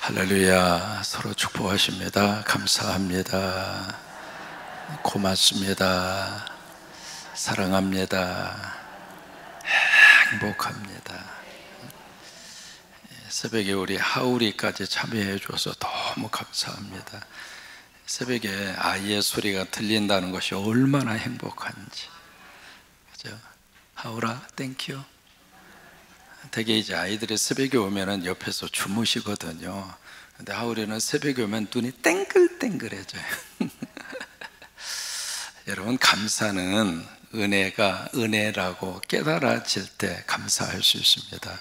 할렐루야. 서로 축복하십니다. 감사합니다. 고맙습니다. 사랑합니다. 행복합니다. 새벽에 우리 하울이까지 참여해 줘서 너무 감사합니다. 새벽에 아이의 소리가 들린다는 것이 얼마나 행복한지. 그죠? 하울아, 땡큐. 되게 이제 아이들이 새벽에 오면은 옆에서 주무시거든요. 근데 하울이는 새벽에 오면 눈이 땡글땡글해져요. 여러분, 감사는 은혜가 은혜라고 깨달아질 때 감사할 수 있습니다.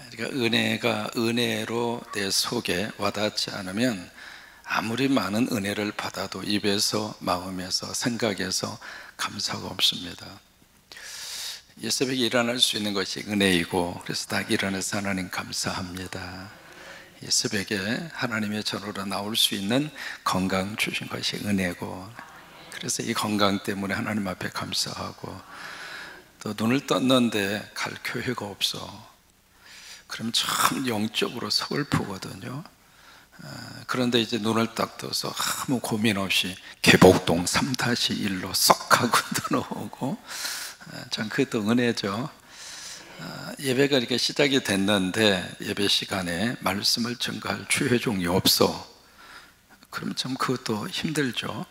그러니까 은혜가 은혜로 내 속에 와닿지 않으면 아무리 많은 은혜를 받아도 입에서, 마음에서, 생각에서 감사가 없습니다. 이 새벽에 일어날 수 있는 것이 은혜이고, 그래서 딱 일어나서 하나님 감사합니다. 이 새벽에 하나님의 전으로 나올 수 있는 건강 주신 것이 은혜고, 그래서 이 건강 때문에 하나님 앞에 감사하고, 또 눈을 떴는데 갈 교회가 없어. 그럼 참 영적으로 서글프거든요. 그런데 이제 눈을 딱 떠서 아무 고민 없이 계복동 3-1로 쏙 하고 들어오고, 참 그것도 은혜죠. 예배가 이렇게 시작이 됐는데 예배 시간에 말씀을 전가할 주회종이 없어. 그럼 참 그것도 힘들죠.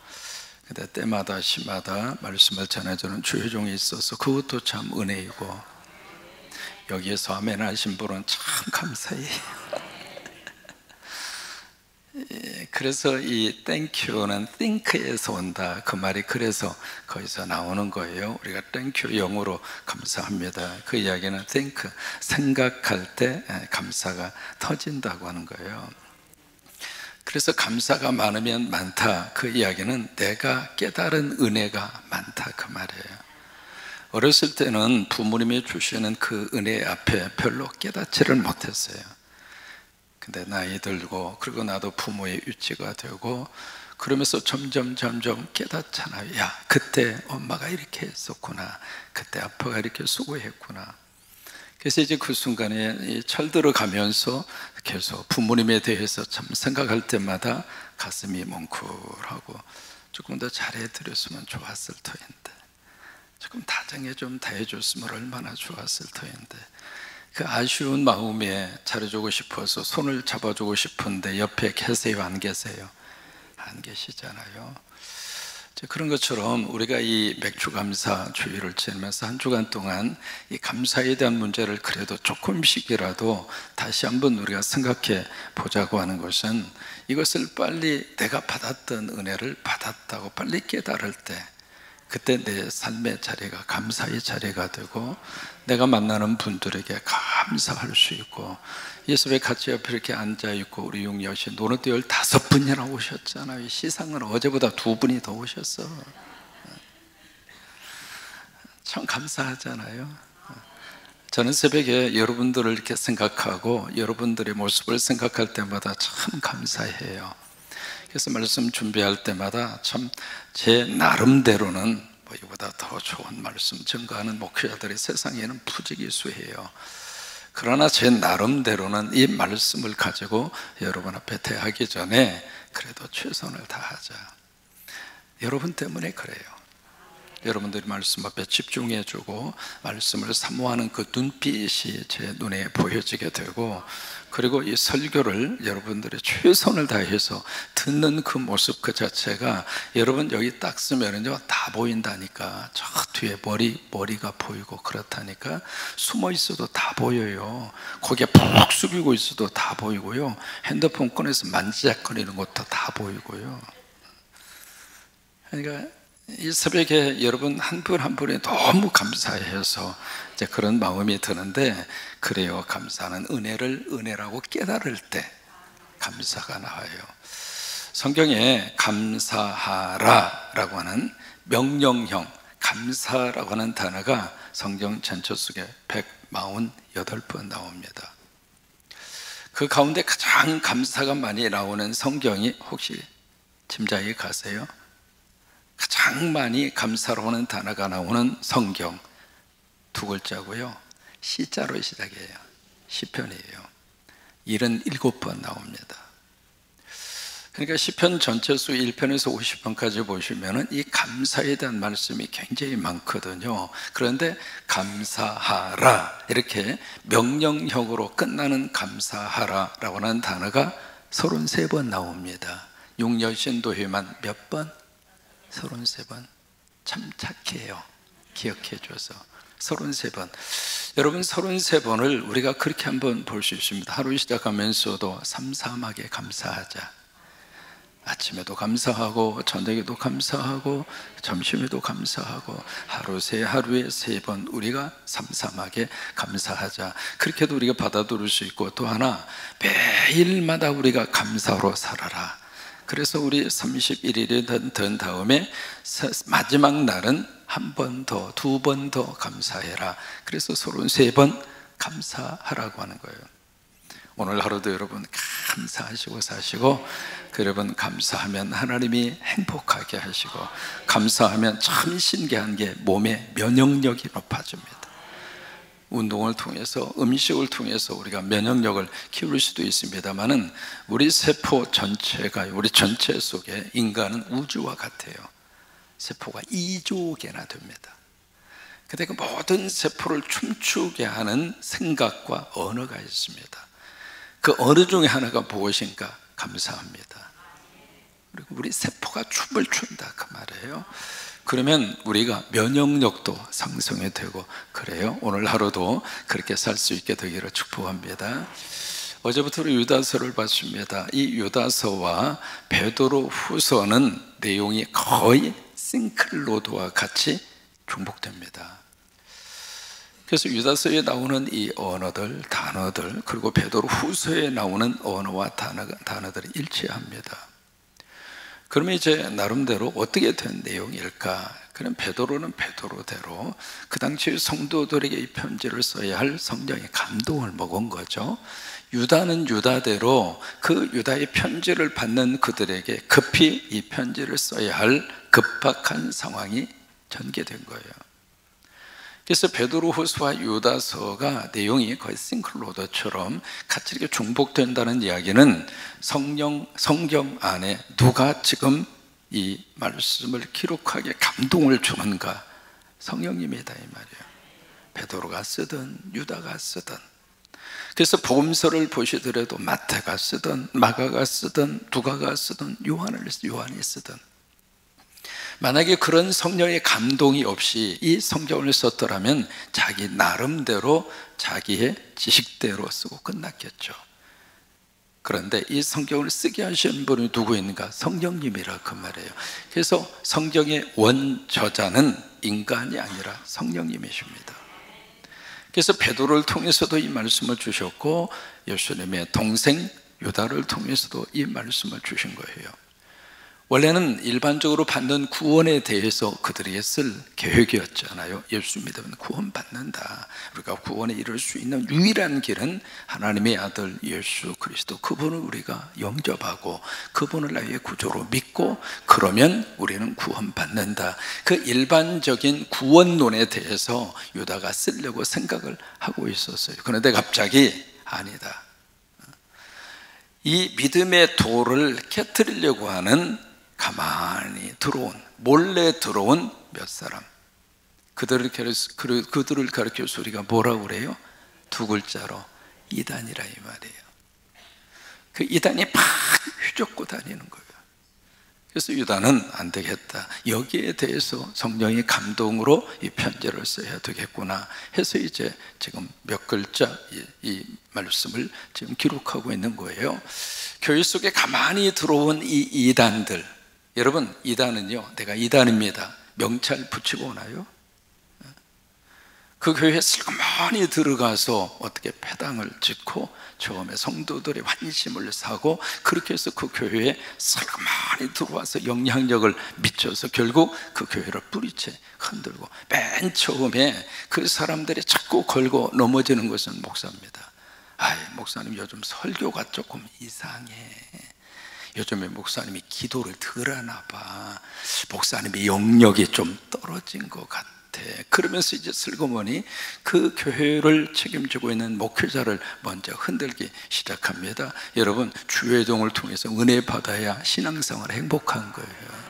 근데 때마다 시마다 말씀을 전해주는 주회종이 있어서 그것도 참 은혜이고, 여기에서 아멘 하신 분은 참 감사해요. 그래서 이 땡큐는 think에서 온다, 그 말이 그래서 거기서 나오는 거예요. 우리가 땡큐 영어로 감사합니다. 그 이야기는 think, 생각할 때 감사가 터진다고 하는 거예요. 그래서 감사가 많으면 많다, 그 이야기는 내가 깨달은 은혜가 많다, 그 말이에요. 어렸을 때는 부모님이 주시는 그 은혜 앞에 별로 깨닫지를 못했어요. 근데 나이 들고, 그리고 나도 부모의 유치가 되고, 그러면서 점점 깨닫잖아요. 야, 그때 엄마가 이렇게 했었구나, 그때 아빠가 이렇게 수고했구나. 그래서 이제 그 순간에 철들어 가면서 계속 부모님에 대해서 참 생각할 때마다 가슴이 뭉클하고, 조금 더 잘해드렸으면 좋았을 터인데, 조금 다정해 좀 대해줬으면 얼마나 좋았을 터인데, 그 아쉬운 마음에 잘해주고 싶어서 손을 잡아주고 싶은데 옆에 계세요, 안 계세요? 안 계시잖아요. 그런 것처럼 우리가 이 맥주감사 주일을 지내면서 한 주간 동안 이 감사에 대한 문제를 그래도 조금씩이라도 다시 한번 우리가 생각해 보자고 하는 것은, 이것을 빨리 내가 받았던 은혜를 받았다고 빨리 깨달을 때, 그때 내 삶의 자리가 감사의 자리가 되고, 내가 만나는 분들에게 감사할 수 있고, 예수의 같이 옆에 이렇게 앉아있고, 우리 육여시 노릇도 15분이나 오셨잖아요. 시상은 어제보다 2분이 더 오셨어. 참 감사하잖아요. 저는 새벽에 여러분들을 이렇게 생각하고 여러분들의 모습을 생각할 때마다 참 감사해요. 그래서 말씀 준비할 때마다 참 제 나름대로는 뭐 이보다 더 좋은 말씀 증거하는 목회자들이 세상에는 부지기수해요. 그러나 제 나름대로는 이 말씀을 가지고 여러분 앞에 대하기 전에 그래도 최선을 다하자. 여러분 때문에 그래요. 여러분들이 말씀 앞에 집중해주고 말씀을 사모하는 그 눈빛이 제 눈에 보여지게 되고, 그리고 이 설교를 여러분들이 최선을 다해서 듣는 그 모습 그 자체가, 여러분 여기 딱 쓰면은요 다 보인다니까. 저 뒤에 머리가 보이고 그렇다니까. 숨어 있어도 다 보여요. 고개 푹 숙이고 있어도 다 보이고요. 핸드폰 꺼내서 만지작거리는 것도 다 보이고요. 그러니까 이 새벽에 여러분 한 분 한 분이 너무 감사해서 이제 그런 마음이 드는데, 그래요. 감사는 은혜를 은혜라고 깨달을 때 감사가 나와요. 성경에 감사하라 라고 하는 명령형 감사라고 하는 단어가 성경 전체 속에 148번 나옵니다. 그 가운데 가장 감사가 많이 나오는 성경이, 혹시 짐작이 가세요? 가장 많이 감사로 하는 단어가 나오는 성경 2글자고요. 시자로 시작해요. 시편이에요. 77번 나옵니다. 그러니까 시편 전체수 1편에서 50편까지 보시면은 이 감사에 대한 말씀이 굉장히 많거든요. 그런데 감사하라, 이렇게 명령형으로 끝나는 감사하라라고 하는 단어가 33번 나옵니다. 육여신도회만 몇 번? 33번. 참 착해요. 기억해 줘서 33번. 여러분, 33번을 우리가 그렇게 한번 볼 수 있습니다. 하루 시작하면서도 삼삼하게 감사하자. 아침에도 감사하고, 저녁에도 감사하고, 점심에도 감사하고, 하루에 3번 우리가 삼삼하게 감사하자. 그렇게도 우리가 받아들일 수 있고, 또 하나, 매일마다 우리가 감사로 살아라. 그래서 우리 31일이 된 다음에 마지막 날은 한 번 더, 2번 더 감사해라. 그래서 33번 감사하라고 하는 거예요. 오늘 하루도 여러분 감사하시고 사시고, 여러분 감사하면 하나님이 행복하게 하시고, 감사하면 참 신기한 게 몸의 면역력이 높아집니다. 운동을 통해서, 음식을 통해서 우리가 면역력을 키울 수도 있습니다만은 우리 세포 전체가, 우리 전체 속에 인간은 우주와 같아요. 세포가 2조 개나 됩니다. 근데 그 모든 세포를 춤추게 하는 생각과 언어가 있습니다. 그 언어 중에 하나가 무엇인가? 감사합니다. 그리고 우리 세포가 춤을 춘다, 그 말이에요. 그러면 우리가 면역력도 상승이 되고 그래요. 오늘 하루도 그렇게 살 수 있게 되기를 축복합니다. 어제부터 유다서를 봤습니다. 이 유다서와 베드로 후서는 내용이 거의 싱클로드와 같이 중복됩니다. 그래서 유다서에 나오는 이 언어들, 단어들, 그리고 베드로 후서에 나오는 언어와 단어들이 일치합니다. 그러면 이제 나름대로 어떻게 된 내용일까? 그럼 베드로는 베드로대로 그 당시 성도들에게 이 편지를 써야 할 성령의 감동을 먹은 거죠. 유다는 유다대로 그 유다의 편지를 받는 그들에게 급히 이 편지를 써야 할 급박한 상황이 전개된 거예요. 그래서 베드로후서와 유다서가 내용이 거의 싱클로더처럼 같이 이렇게 중복된다는 이야기는 성경 안에 누가 지금 이 말씀을 기록하게 감동을 주는가? 성령님이다, 이 말이에요. 베드로가 쓰든 유다가 쓰든. 그래서 복음서를 보시더라도 마태가 쓰든 마가가 쓰든 누가가 쓰든 요한이 쓰든, 만약에 그런 성령의 감동이 없이 이 성경을 썼더라면 자기 나름대로 자기의 지식대로 쓰고 끝났겠죠. 그런데 이 성경을 쓰게 하신 분이 누구인가? 성령님이라 그 말이에요. 그래서 성경의 원저자는 인간이 아니라 성령님이십니다. 그래서 베드로를 통해서도 이 말씀을 주셨고, 예수님의 동생 유다를 통해서도 이 말씀을 주신 거예요. 원래는 일반적으로 받는 구원에 대해서 그들에게 쓸 계획이었잖아요. 예수 믿으면 구원받는다, 우리가 구원에 이를 수 있는 유일한 길은 하나님의 아들 예수 그리스도, 그분을 우리가 영접하고 그분을 나의 구조로 믿고 그러면 우리는 구원받는다. 그 일반적인 구원론에 대해서 유다가 쓰려고 생각을 하고 있었어요. 그런데 갑자기 아니다, 이 믿음의 돌을 깨트리려고 하는 가만히 들어온, 몰래 들어온 몇 사람, 그들을 가르쳐서 우리가 뭐라고 그래요? 2글자로 이단이라 이 말이에요. 그 이단이 막 휘젓고 다니는 거예요. 그래서 유다는 안 되겠다, 여기에 대해서 성령의 감동으로 이 편지를 써야 되겠구나 해서 이제 지금 몇 글자 이 말씀을 지금 기록하고 있는 거예요. 교회 속에 가만히 들어온 이 이단들, 여러분, 이단은요, 내가 이단입니다 명찰 붙이고 오나요? 그 교회에 슬그머니 들어가서 어떻게 패당을 짓고 처음에 성도들의 환심을 사고, 그렇게 해서 그 교회에 슬그머니 들어와서 영향력을 미쳐서 결국 그 교회를 뿌리채 흔들고, 맨 처음에 그 사람들이 자꾸 걸고 넘어지는 것은 목사입니다. 목사님 요즘 설교가 조금 이상해, 요즘에 목사님이 기도를 덜 하나 봐, 목사님의 영역이 좀 떨어진 것 같다, 그러면서 이제 슬그머니 그 교회를 책임지고 있는 목회자를 먼저 흔들기 시작합니다. 여러분, 주의 종을 통해서 은혜 받아야 신앙생활 행복한 거예요.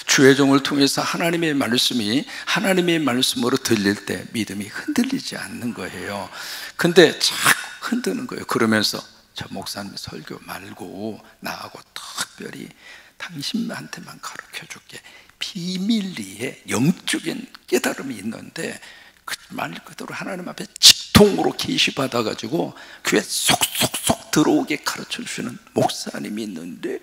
주의 종을 통해서 하나님의 말씀이 하나님의 말씀으로 들릴 때 믿음이 흔들리지 않는 거예요. 근데 자꾸 흔드는 거예요. 그러면서 저 목사님 설교 말고 나하고 특별히 당신한테만 가르쳐 줄게. 비밀리에 영적인 깨달음이 있는데 그 말 그대로 하나님 앞에 직통으로 계시받아 가지고 귀에 속속속 들어오게 가르쳐 주시는 목사님이 있는데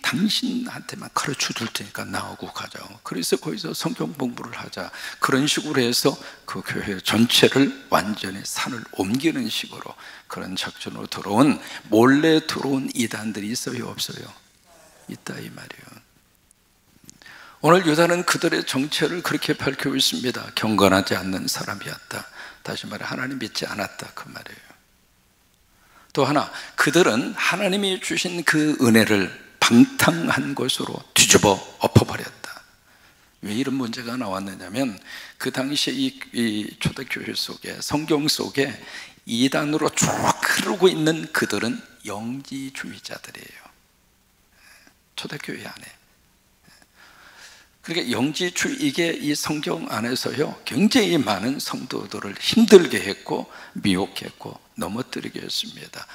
당신한테만 가르쳐 줄 테니까 나하고 가자. 그래서 거기서 성경 공부를 하자. 그런 식으로 해서 그 교회 전체를 완전히 산을 옮기는 식으로 그런 작전으로 들어온, 몰래 들어온 이단들이 있어요, 없어요? 있다 이 말이에요. 오늘 유다는 그들의 정체를 그렇게 밝히고 있습니다. 경건하지 않는 사람이었다. 다시 말해 하나님 믿지 않았다 그 말이에요. 또 하나, 그들은 하나님이 주신 그 은혜를 방탕한 것으로 뒤집어 엎어버렸다. 왜 이런 문제가 나왔느냐면 그 당시에 이 초대교회 속에, 성경 속에 이단으로 쭉 흐르고 있는 그들은 영지주의자들이에요. 초대교회 안에. 그러니까 영지주의, 이게 이 성경 안에서요 굉장히 많은 성도들을 힘들게 했고 미혹했고 넘어뜨리게 했습니다.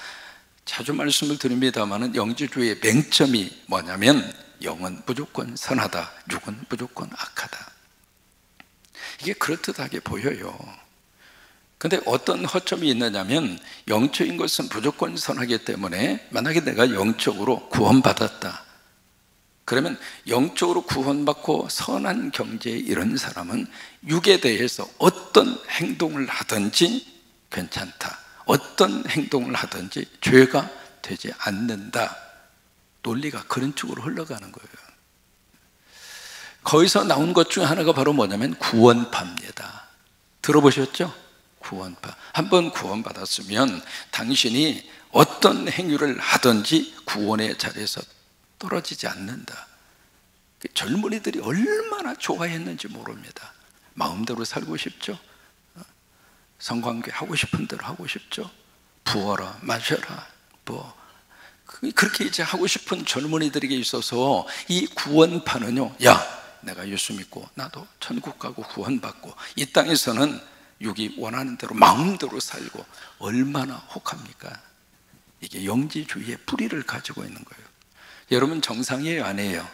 자주 말씀을 드립니다만 영지주의의 맹점이 뭐냐면 영은 무조건 선하다, 육은 무조건 악하다. 이게 그럴듯하게 보여요. 근데 어떤 허점이 있느냐면 영적인 것은 무조건 선하기 때문에 만약에 내가 영적으로 구원받았다, 그러면 영적으로 구원받고 선한 경지에 이른 사람은 육에 대해서 어떤 행동을 하든지 괜찮다, 어떤 행동을 하든지 죄가 되지 않는다. 논리가 그런 쪽으로 흘러가는 거예요. 거기서 나온 것 중에 하나가 바로 뭐냐면 구원파입니다. 들어보셨죠? 구원파. 한번 구원받았으면 당신이 어떤 행위를 하든지 구원의 자리에서 떨어지지 않는다. 젊은이들이 얼마나 좋아했는지 모릅니다. 마음대로 살고 싶죠? 성관계 하고 싶은 대로 하고 싶죠? 부어라 마셔라 그렇게 이제 하고 싶은 젊은이들에게 있어서 이 구원파는요, 야 내가 예수 믿고 나도 천국 가고 구원받고 이 땅에서는 육이 원하는 대로 마음대로 살고 얼마나 혹합니까? 이게 영지주의의 뿌리를 가지고 있는 거예요. 여러분 정상이에요, 아니에요?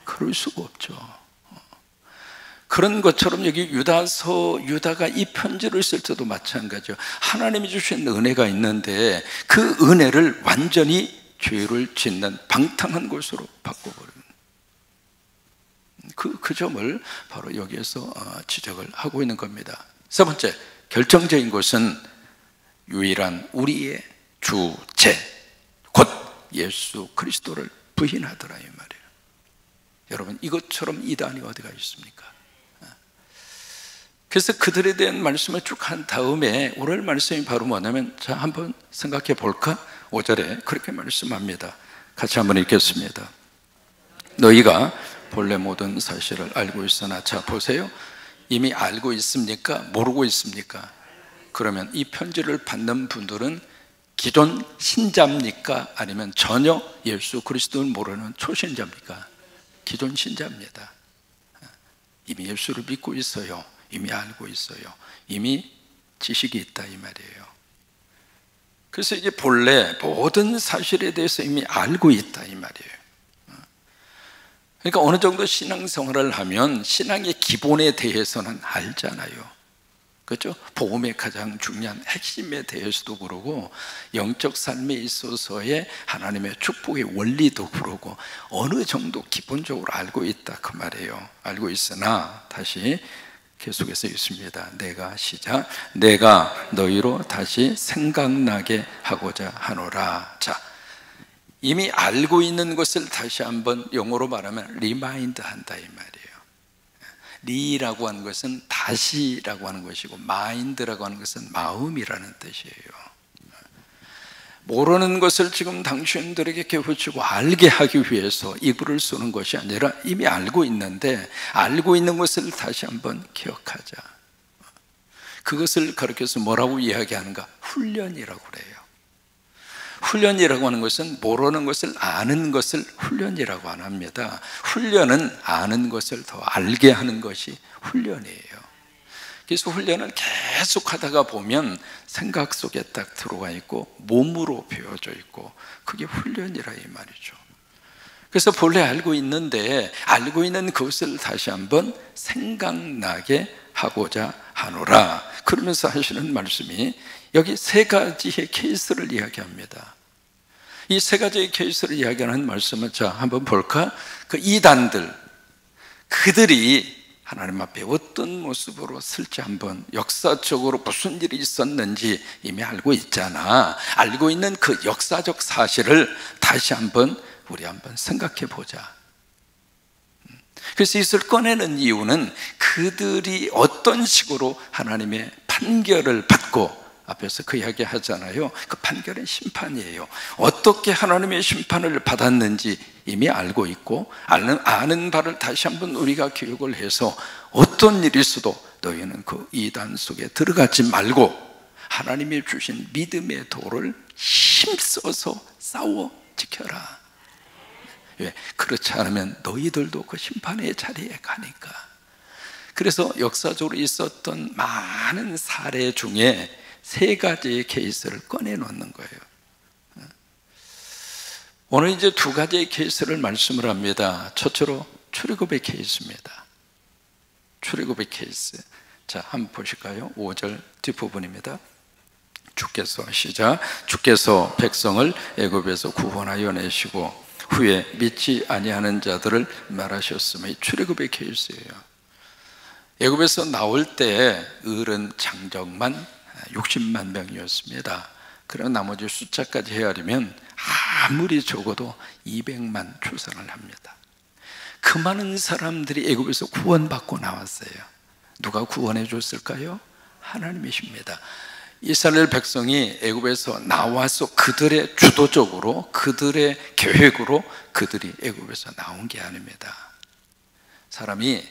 그럴 수가 없죠. 그런 것처럼 여기 유다가 이 편지를 쓸 때도 마찬가지죠. 하나님이 주신 은혜가 있는데 그 은혜를 완전히 죄를 짓는 방탕한 것으로 바꿔버리는 그 점을 바로 여기에서 지적을 하고 있는 겁니다. 세 번째, 결정적인 것은 유일한 우리의 주제 곧 예수 그리스도를 부인하더라 이 말이에요. 여러분 이것처럼 이단이 어디가 있습니까? 그래서 그들에 대한 말씀을 쭉 한 다음에 오늘 말씀이 바로 뭐냐면, 자 한번 생각해 볼까? 5절에 그렇게 말씀합니다. 같이 한번 읽겠습니다. 너희가 본래 모든 사실을 알고 있으나, 자 보세요, 이미 알고 있습니까? 모르고 있습니까? 그러면 이 편지를 받는 분들은 기존 신자입니까? 아니면 전혀 예수 그리스도를 모르는 초신자입니까? 기존 신자입니다. 이미 예수를 믿고 있어요. 이미 알고 있어요. 이미 지식이 있다 이 말이에요. 그래서 이제 본래 모든 사실에 대해서 이미 알고 있다 이 말이에요. 그러니까 어느 정도 신앙생활을 하면 신앙의 기본에 대해서는 알잖아요. 그렇죠? 복음의 가장 중요한 핵심에 대해서도 그러고 영적 삶에 있어서의 하나님의 축복의 원리도 그러고 어느 정도 기본적으로 알고 있다 그 말이에요. 알고 있으나 다시 계속해서 있습니다. 내가 너희로 다시 생각나게 하고자 하노라. 자, 이미 알고 있는 것을 다시 한번 영어로 말하면 리마인드 한다 이 말이에요. 리라고 하는 것은 다시라고 하는 것이고 마인드라고 하는 것은 마음이라는 뜻이에요. 모르는 것을 지금 당신들에게 깨우치고 알게 하기 위해서 이 글을 쓰는 것이 아니라 이미 알고 있는데 알고 있는 것을 다시 한번 기억하자. 그것을 가르쳐서 뭐라고 이야기하는가? 훈련이라고 그래요. 훈련이라고 하는 것은 모르는 것을 아는 것을 훈련이라고 안 합니다. 훈련은 아는 것을 더 알게 하는 것이 훈련이에요. 그래서 훈련을 계속 하다가 보면 생각 속에 딱 들어가 있고 몸으로 배워져 있고 그게 훈련이라 이 말이죠. 그래서 본래 알고 있는데 알고 있는 그것을 다시 한번 생각나게 하고자 하노라. 그러면서 하시는 말씀이 여기 세 가지의 케이스를 이야기합니다. 이 세 가지의 케이스를 이야기하는 말씀은 자 한번 볼까? 그 이단들 그들이 하나님 앞에 어떤 모습으로 쓸지 한번 역사적으로 무슨 일이 있었는지 이미 알고 있잖아. 알고 있는 그 역사적 사실을 다시 한번 우리 한번 생각해 보자. 그래서 이것을 꺼내는 이유는 그들이 어떤 식으로 하나님의 판결을 받고 앞에서 그 이야기 하잖아요. 그 판결은 심판이에요. 어떻게 하나님의 심판을 받았는지 이미 알고 있고 아는 바를 다시 한번 우리가 기억을 해서 어떤 일이 있어도 너희는 그 이단 속에 들어가지 말고 하나님이 주신 믿음의 도를 힘써서 싸워 지켜라. 왜? 그렇지 않으면 너희들도 그 심판의 자리에 가니까. 그래서 역사적으로 있었던 많은 사례 중에 세 가지의 케이스를 꺼내놓는 거예요. 오늘 이제 두 가지의 케이스를 말씀을 합니다. 첫째로 출애굽의 케이스입니다. 출애굽의 케이스. 자, 한번 보실까요? 5절 뒷부분입니다. 주께서 시작. 주께서 백성을 애굽에서 구원하여 내시고 후에 믿지 아니하는 자들을 말하셨으며 출애굽의 케이스예요. 애굽에서 나올 때 을은 장정만 60만 명이었습니다. 그럼 나머지 숫자까지 헤아리면 아무리 적어도 200만 출산을 합니다. 그 많은 사람들이 애굽에서 구원받고 나왔어요. 누가 구원해 줬을까요? 하나님이십니다. 이스라엘 백성이 애굽에서 나와서 그들의 주도적으로 그들의 계획으로 그들이 애굽에서 나온 게 아닙니다. 사람이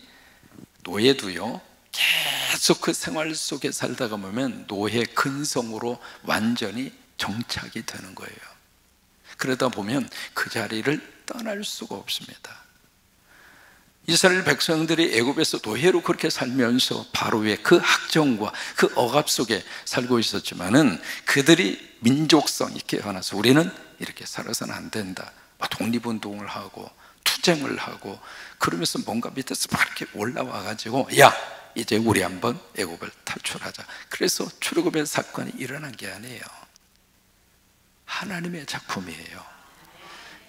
노예도요 계속 그 생활 속에 살다가 보면 노예 근성으로 완전히 정착이 되는 거예요. 그러다 보면 그 자리를 떠날 수가 없습니다. 이스라엘 백성들이 애굽에서 노예로 그렇게 살면서 바로의 그 학정과 그 억압 속에 살고 있었지만은 그들이 민족성 있게 화나서 우리는 이렇게 살아서는 안 된다. 독립운동을 하고 투쟁을 하고 그러면서 뭔가 밑에서 막 이렇게 올라와 가지고 야 이제 우리 한번 애굽을 탈출하자. 그래서 출애굽의 사건이 일어난 게 아니에요. 하나님의 작품이에요.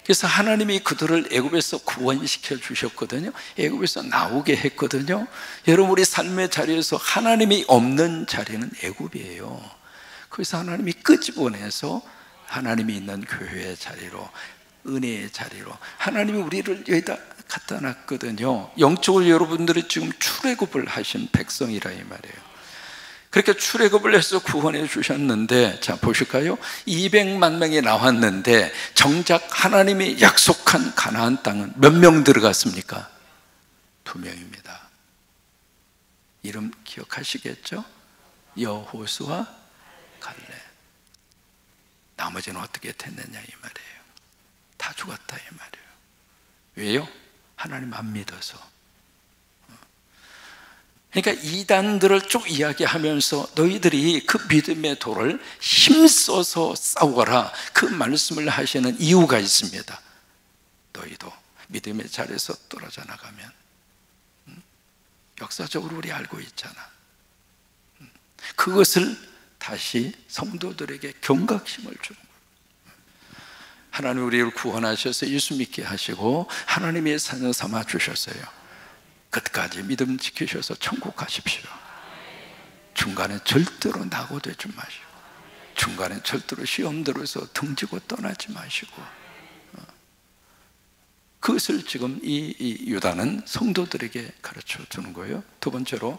그래서 하나님이 그들을 애굽에서 구원시켜 주셨거든요. 애굽에서 나오게 했거든요. 여러분 우리 삶의 자리에서 하나님이 없는 자리는 애굽이에요. 그래서 하나님이 끄집어내서 하나님이 있는 교회의 자리로 은혜의 자리로 하나님이 우리를 여기다 갖다 놨거든요. 영적으로 여러분들이 지금 출애굽을 하신 백성이라 이 말이에요. 그렇게 출애굽을 해서 구원해 주셨는데 자 보실까요? 200만 명이 나왔는데 정작 하나님이 약속한 가나안 땅은 몇 명 들어갔습니까? 2명입니다. 이름 기억하시겠죠? 여호수아, 갈렙. 나머지는 어떻게 됐느냐 이 말이에요. 다 죽었다 이 말이에요. 왜요? 하나님 안 믿어서. 그러니까 이단들을 쭉 이야기하면서 너희들이 그 믿음의 도를 힘써서 싸워라 그 말씀을 하시는 이유가 있습니다. 너희도 믿음의 자리에서 떨어져 나가면 역사적으로 우리 알고 있잖아. 그것을 다시 성도들에게 경각심을 주는 거예요. 하나님 우리를 구원하셔서 예수 믿게 하시고 하나님의 자녀 삼아 주셨어요. 끝까지 믿음 지키셔서 천국 가십시오. 중간에 절대로 낙오되지 마시고 중간에 절대로 시험 들어서 등지고 떠나지 마시고 그것을 지금 이 유다는 성도들에게 가르쳐 주는 거예요. 두 번째로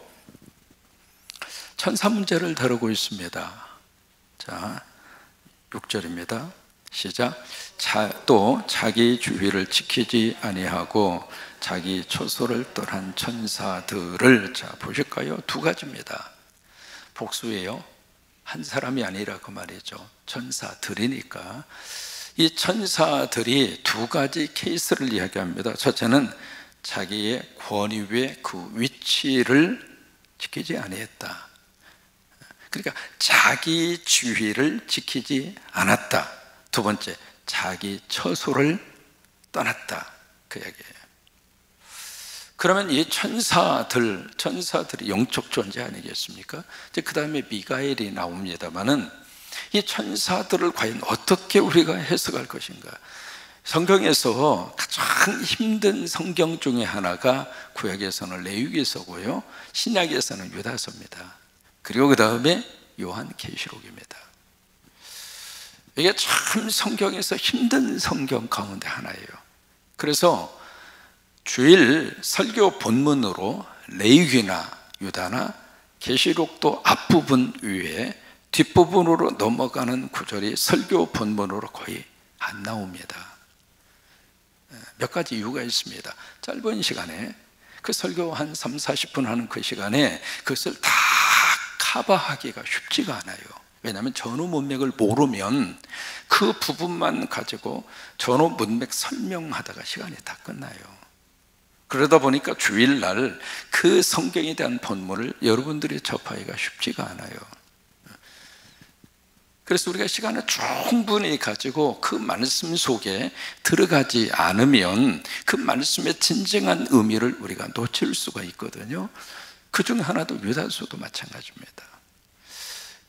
천사 문제를 다루고 있습니다. 자, 6절입니다. 시작. 또 자기 주위를 지키지 아니하고 자기 처소를 떠난 천사들을, 자 보실까요? 두 가지입니다. 복수예요. 한 사람이 아니라 그 말이죠. 천사들이니까 이 천사들이 두 가지 케이스를 이야기합니다. 첫째는 자기의 권위의 그 위치를 지키지 아니했다. 그러니까 자기 주위를 지키지 않았다. 두 번째, 자기 처소를 떠났다. 그 얘기예요. 그러면 이 천사들이 영적 존재 아니겠습니까? 이제 그 다음에 미가엘이 나옵니다만은 이 천사들을 과연 어떻게 우리가 해석할 것인가? 성경에서 가장 힘든 성경 중에 하나가 구약에서는 레위기서고요, 신약에서는 유다서입니다. 그리고 그 다음에 요한계시록입니다. 이게 참 성경에서 힘든 성경 가운데 하나예요. 그래서 주일 설교 본문으로 레위기나 유다나 계시록도 앞부분 위에 뒷부분으로 넘어가는 구절이 설교 본문으로 거의 안 나옵니다. 몇 가지 이유가 있습니다. 짧은 시간에 그 설교 한 3, 40분 하는 그 시간에 그것을 다 커버하기가 쉽지가 않아요. 왜냐하면 전후 문맥을 모르면 그 부분만 가지고 전후 문맥 설명하다가 시간이 다 끝나요. 그러다 보니까 주일날 그 성경에 대한 본문을 여러분들이 접하기가 쉽지가 않아요. 그래서 우리가 시간을 충분히 가지고 그 말씀 속에 들어가지 않으면 그 말씀의 진정한 의미를 우리가 놓칠 수가 있거든요. 그 중 하나도 유다서도 마찬가지입니다.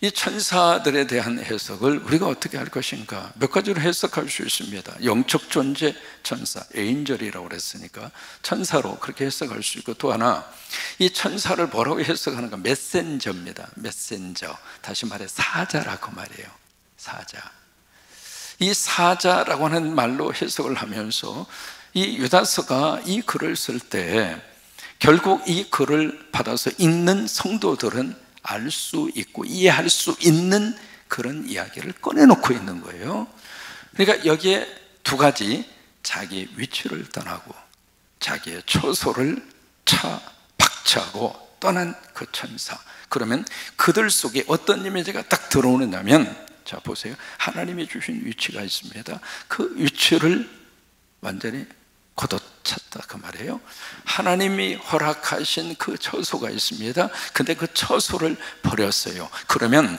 이 천사들에 대한 해석을 우리가 어떻게 할 것인가? 몇 가지로 해석할 수 있습니다. 영적 존재 천사, 에인절이라고 그랬으니까 천사로 그렇게 해석할 수 있고, 또 하나 이 천사를 뭐라고 해석하는가? 메신저입니다. 메신저, 다시 말해 사자라고 말이에요. 사자. 이 사자라고 하는 말로 해석을 하면서 이 유다서가 이 글을 쓸 때 결국 이 글을 받아서 읽는 성도들은 알 수 있고 이해할 수 있는 그런 이야기를 꺼내놓고 있는 거예요. 그러니까 여기에 두 가지, 자기 위치를 떠나고 자기의 처소를 박차고 떠난 그 천사. 그러면 그들 속에 어떤 이미지가 딱 들어오느냐면, 자 보세요. 하나님이 주신 위치가 있습니다. 그 위치를 완전히 걷어찼다 그 말이에요. 하나님이 허락하신 그 처소가 있습니다. 근데 그 처소를 버렸어요. 그러면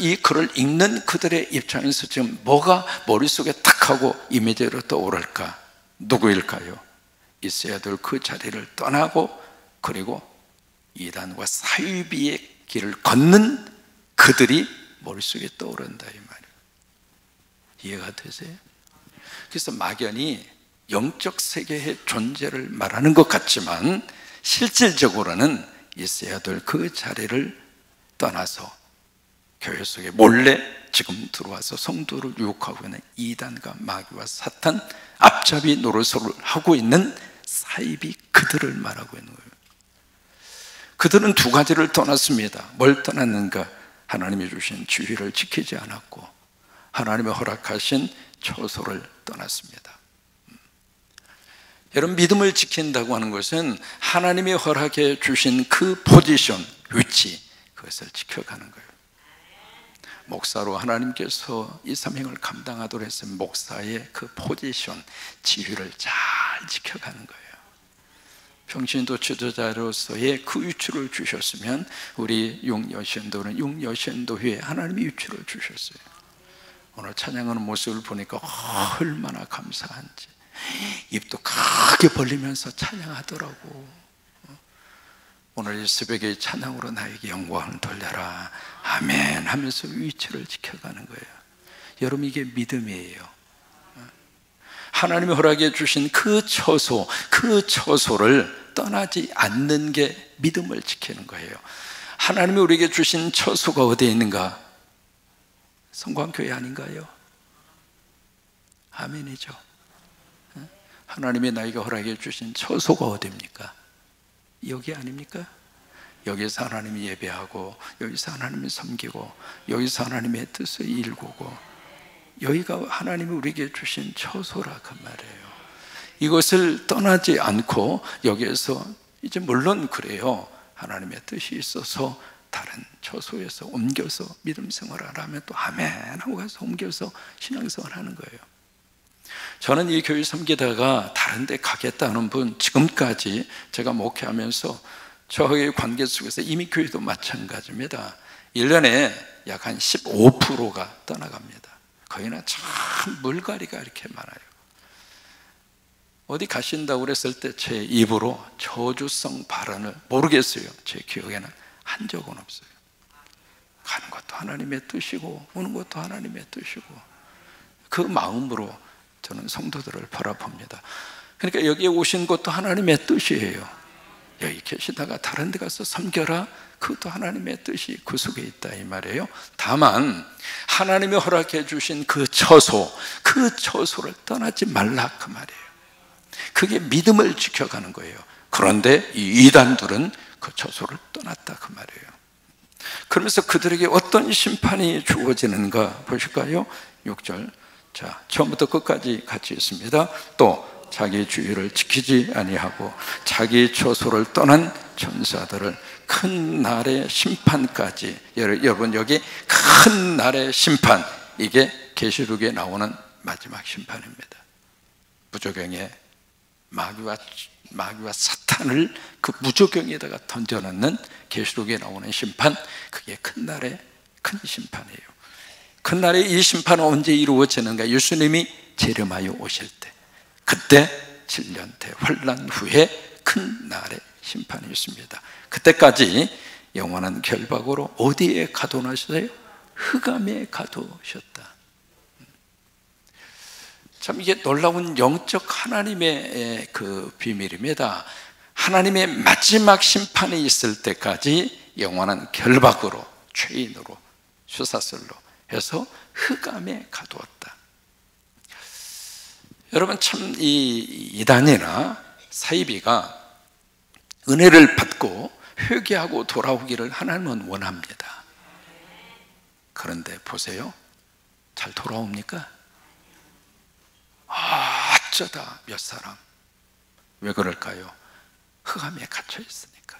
이 글을 읽는 그들의 입장에서 지금 뭐가 머릿속에 탁 하고 이미지로 떠오를까? 누구일까요? 있어야 될 그 자리를 떠나고 그리고 이단과 사위비의 길을 걷는 그들이 머릿속에 떠오른다 이 말이에요. 이해가 되세요? 그래서 막연히 영적 세계의 존재를 말하는 것 같지만 실질적으로는 있어야 될 그 자리를 떠나서 교회 속에 몰래 지금 들어와서 성도를 유혹하고 있는 이단과 마귀와 사탄, 앞잡이 노릇을 하고 있는 사이비, 그들을 말하고 있는 거예요. 그들은 두 가지를 떠났습니다. 뭘 떠났는가? 하나님이 주신 지위를 지키지 않았고 하나님이 허락하신 처소를 떠났습니다. 여러분, 믿음을 지킨다고 하는 것은 하나님이 허락해 주신 그 포지션, 위치, 그것을 지켜가는 거예요. 목사로 하나님께서 이 사명을 감당하도록 해서 목사의 그 포지션, 지위를 잘 지켜가는 거예요. 평신도 지도자로서의 그 위치를 주셨으면 우리 육여신도는 육여신도회에 하나님이 위치를 주셨어요. 오늘 찬양하는 모습을 보니까 얼마나 감사한지. 입도 크게 벌리면서 찬양하더라고. 오늘 이 새벽에 찬양으로 나에게 영광을 돌려라 아멘 하면서 위치를 지켜가는 거예요. 여러분, 이게 믿음이에요. 하나님이 허락해 주신 그 처소, 그 처소를 떠나지 않는 게 믿음을 지키는 거예요. 하나님이 우리에게 주신 처소가 어디에 있는가? 성광교회 아닌가요? 아멘이죠. 하나님이 나에게 허락해 주신 처소가 어디입니까? 여기 아닙니까? 여기서 하나님이 예배하고 여기서 하나님이 섬기고 여기서 하나님의 뜻을 일구고 여기가 하나님이 우리에게 주신 처소라 그 말이에요. 이것을 떠나지 않고 여기에서 이제 물론 그래요. 하나님의 뜻이 있어서 다른 처소에서 옮겨서 믿음 생활을 하면 또 아멘 하고 가서 옮겨서 신앙생활을 하는 거예요. 저는 이 교회 섬기다가 다른 데 가겠다는 분, 지금까지 제가 목회하면서 저의 관계 속에서 이미 교회도 마찬가지입니다. 1년에 약 한 15%가 떠나갑니다. 거기는 참 물갈이가 이렇게 많아요. 어디 가신다고 그랬을 때 제 입으로 저주성 발언을 모르겠어요. 제 기억에는 한 적은 없어요. 가는 것도 하나님의 뜻이고 오는 것도 하나님의 뜻이고 그 마음으로 저는 성도들을 바라봅니다. 그러니까 여기에 오신 것도 하나님의 뜻이에요. 여기 계시다가 다른 데 가서 섬겨라, 그것도 하나님의 뜻이 그 속에 있다 이 말이에요. 다만 하나님이 허락해 주신 그 처소, 그 처소를 떠나지 말라 그 말이에요. 그게 믿음을 지켜가는 거예요. 그런데 이 이단들은 그 처소를 떠났다 그 말이에요. 그러면서 그들에게 어떤 심판이 주어지는가 보실까요? 6절. 자, 처음부터 끝까지 같이 있습니다. 또 자기 주의를 지키지 아니하고 자기 처소를 떠난 천사들을 큰 날의 심판까지. 여러분, 여기 큰 날의 심판, 이게 계시록에 나오는 마지막 심판입니다. 무저경에 마귀와 사탄을 그 무저경에다가 던져놓는 계시록에 나오는 심판, 그게 큰 날의 큰 심판이에요. 큰 날의 이 심판은 언제 이루어지는가? 예수님이 재림하여 오실 때, 그때 7년 대환란 후에 큰 날의 심판이 있습니다. 그때까지 영원한 결박으로 어디에 가둬놓으셨어요? 흑암에 가두셨다. 참 이게 놀라운 영적 하나님의 그 비밀입니다. 하나님의 마지막 심판이 있을 때까지 영원한 결박으로, 죄인으로, 쇠사슬로 해서 흑암에 가두었다. 여러분, 참 이 이단이나 사이비가 은혜를 받고 회개하고 돌아오기를 하나님은 원합니다. 그런데 보세요, 잘 돌아옵니까? 어쩌다 몇 사람. 왜 그럴까요? 흑암에 갇혀 있으니까.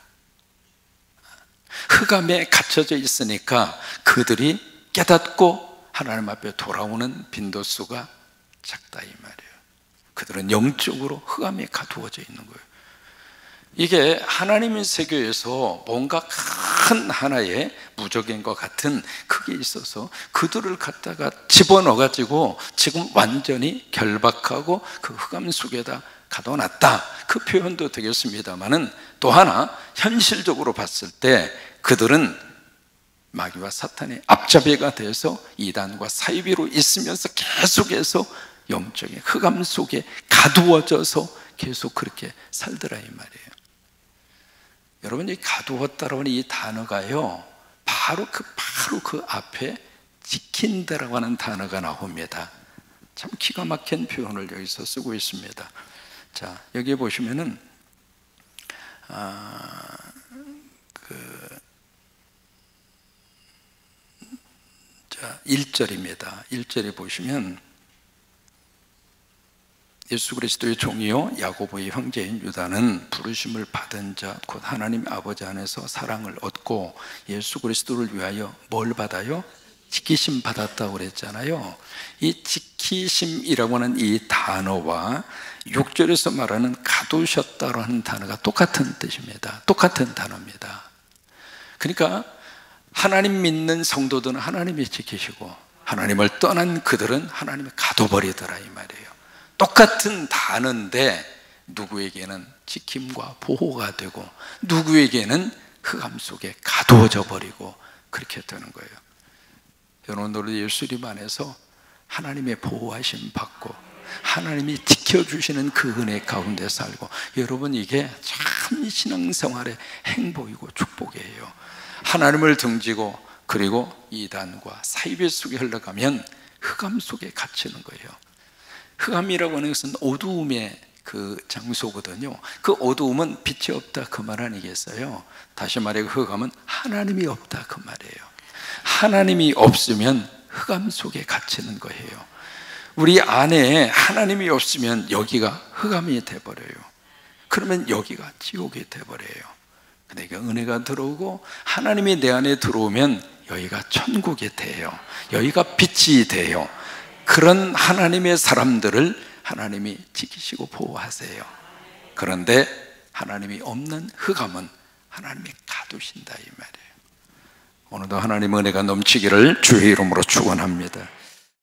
흑암에 갇혀져 있으니까 그들이 깨닫고 하나님 앞에 돌아오는 빈도수가 작다 이 말이에요. 그들은 영적으로 흑암에 가두어져 있는 거예요. 이게 하나님의 세계에서 뭔가 큰 하나의 무적인과 같은 그게 있어서 그들을 갖다가 집어넣어 가지고 지금 완전히 결박하고 그 흑암 속에다 가둬놨다, 그 표현도 되겠습니다만은, 또 하나 현실적으로 봤을 때 그들은 마귀와 사탄의 앞잡이가 돼서 이단과 사이비로 있으면서 계속해서 영적인 흑암 속에 가두어져서 계속 그렇게 살더라 이 말이에요. 여러분, 이 가두었다라는 이 단어가요, 바로 그 앞에 지킨다라고 하는 단어가 나옵니다. 참 기가 막힌 표현을 여기서 쓰고 있습니다. 자, 여기 보시면은 자, 1절입니다. 1절에 보시면 예수 그리스도의 종이요 야고보의 형제인 유다는 부르심을 받은 자 곧 하나님 아버지 안에서 사랑을 얻고 예수 그리스도를 위하여 뭘 받아요? 지키심 받았다고 그랬잖아요. 이 지키심이라고 하는 이 단어와 6절에서 말하는 가두셨다고 하는 단어가 똑같은 뜻입니다. 똑같은 단어입니다. 그러니까 하나님 믿는 성도들은 하나님이 지키시고 하나님을 떠난 그들은 하나님이 가둬버리더라 이 말이에요. 똑같은 단어인데 누구에게는 지킴과 보호가 되고 누구에게는 흑암 속에 가두어져 버리고 그렇게 되는 거예요. 여러분들도 예수님 안에서 하나님의 보호하심 받고 하나님이 지켜주시는 그 은혜 가운데 살고, 여러분 이게 참 신앙생활의 행복이고 축복이에요. 하나님을 등지고 그리고 이단과 사이비 속에 흘러가면 흑암 속에 갇히는 거예요. 흑암이라고 하는 것은 어두움의 그 장소거든요. 그 어두움은 빛이 없다 그 말 아니겠어요? 다시 말해 흑암은 하나님이 없다 그 말이에요. 하나님이 없으면 흑암 속에 갇히는 거예요. 우리 안에 하나님이 없으면 여기가 흑암이 돼버려요. 그러면 여기가 지옥이 돼버려요. 그러니까 은혜가 들어오고 하나님이 내 안에 들어오면 여기가 천국이 돼요. 여기가 빛이 돼요. 그런 하나님의 사람들을 하나님이 지키시고 보호하세요. 그런데 하나님이 없는 흑암은 하나님이 가두신다 이 말이에요. 오늘도 하나님 은혜가 넘치기를 주의 이름으로 축원합니다.